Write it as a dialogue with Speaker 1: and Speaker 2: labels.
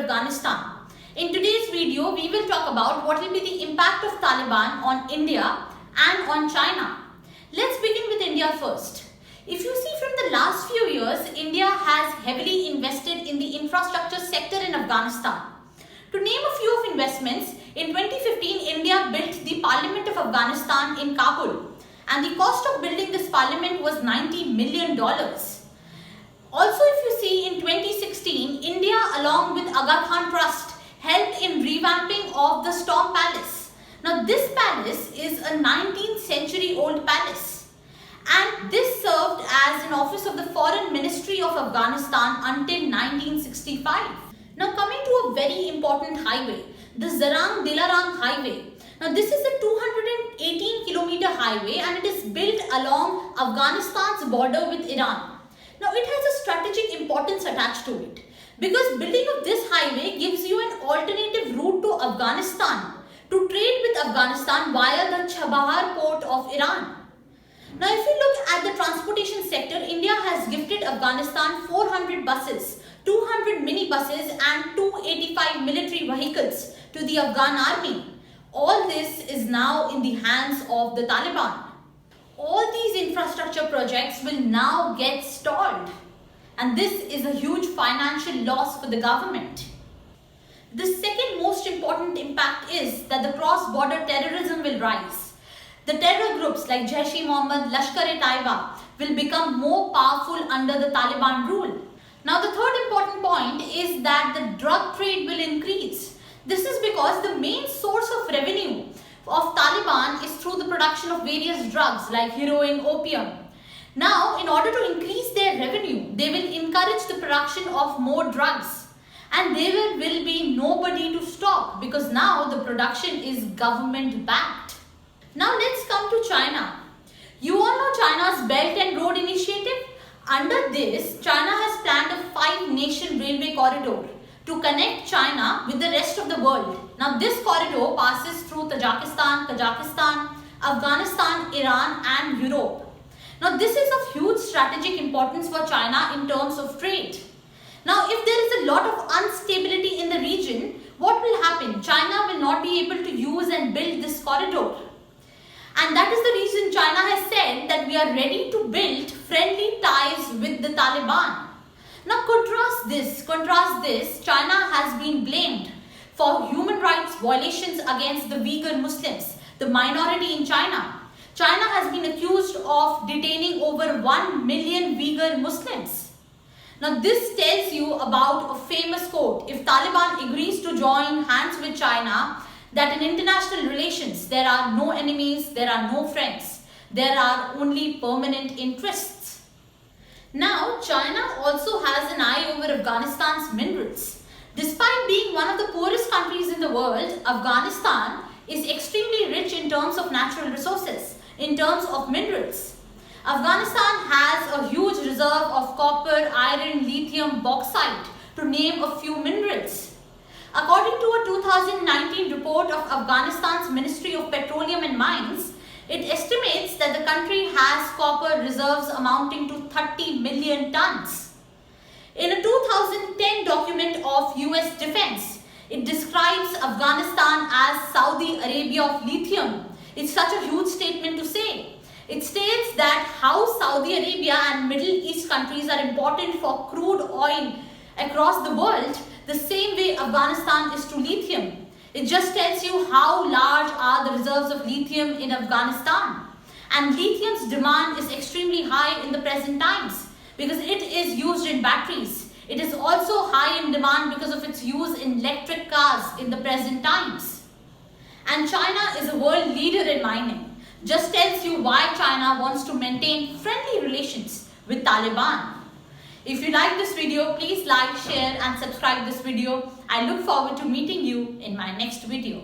Speaker 1: Afghanistan. In today's video, we will talk about what will be the impact of Taliban on India and on China. Let's begin with India first. If you see from the last few years, India has heavily invested in the infrastructure sector in Afghanistan. To name a few of investments, in 2015, India built the Parliament of Afghanistan in Kabul, and the cost of building this parliament was $90 million. Also, if you see, in 2016, India along with Aga Khan Trust helped in revamping of the Storm Palace. Now, this palace is a 19th century old palace, and this served as an office of the Foreign Ministry of Afghanistan until 1965. Now, coming to a very important highway, the Zarang-Dilarang Highway. Now, this is a 218-kilometer highway and it is built along Afghanistan's border with Iran. Now, it has a strategic importance attached to it because building of this highway gives you an alternative route to Afghanistan to trade with Afghanistan via the Chabahar port of Iran. Now, if you look at the transportation sector, India has gifted Afghanistan 400 buses, 200 minibuses and 285 military vehicles to the Afghan army. All this is now in the hands of the Taliban. All these infrastructure projects will now get stalled, and this is a huge financial loss for the government. The second most important impact is that the cross-border terrorism will rise. The terror groups like Jaish-e-Mohammed, Lashkar-e-Taiba will become more powerful under the Taliban rule. Now, the third important point is that the drug trade will increase. This is because the main source of revenue of Taliban is through the production of various drugs like heroin, opium. Now, in order to increase their revenue, they will encourage the production of more drugs. And there will be nobody to stop because now the production is government backed. Now, let's come to China. You all know China's Belt and Road Initiative. Under this, China has planned a 5-nation railway corridor to connect China with the rest of the world. Now, this corridor passes through Tajikistan, Kazakhstan, Afghanistan, Iran and Europe. Now, this is of huge strategic importance for China in terms of trade. Now, if there is a lot of instability in the region, what will happen? China will not be able to use and build this corridor. And that is the reason China has said that we are ready to build friendly ties with the Taliban. Now, contrast this, China has been blamed for human rights violations against the Uyghur Muslims, the minority in China. China has been accused of detaining over 1 million Uyghur Muslims. Now, this tells you about a famous quote: if Taliban agrees to join hands with China, that in international relations, there are no enemies, there are no friends, there are only permanent interests. Now, China also has an eye over Afghanistan's minerals. Despite being one of the poorest countries in the world, Afghanistan is extremely rich in terms of natural resources, in terms of minerals. Afghanistan has a huge reserve of copper, iron, lithium, bauxite, to name a few minerals. According to a 2019 report of Afghanistan's Ministry of Petroleum and Mines, it estimates that the country has copper reserves amounting to 30 million tons. In a 2010 document of US Defense, it describes Afghanistan as Saudi Arabia of lithium. It's such a huge statement to say. It states that how Saudi Arabia and Middle East countries are important for crude oil across the world, the same way Afghanistan is to lithium. It just tells you how large are the reserves of lithium in Afghanistan. And lithium's demand is extremely high in the present times because it is used in batteries. It is also high in demand because of its use in electric cars in the present times. And China is a world leader in mining. Just tells you why China wants to maintain friendly relations with Taliban. If you like this video, please like, share and subscribe this video. I look forward to meeting you in my next video.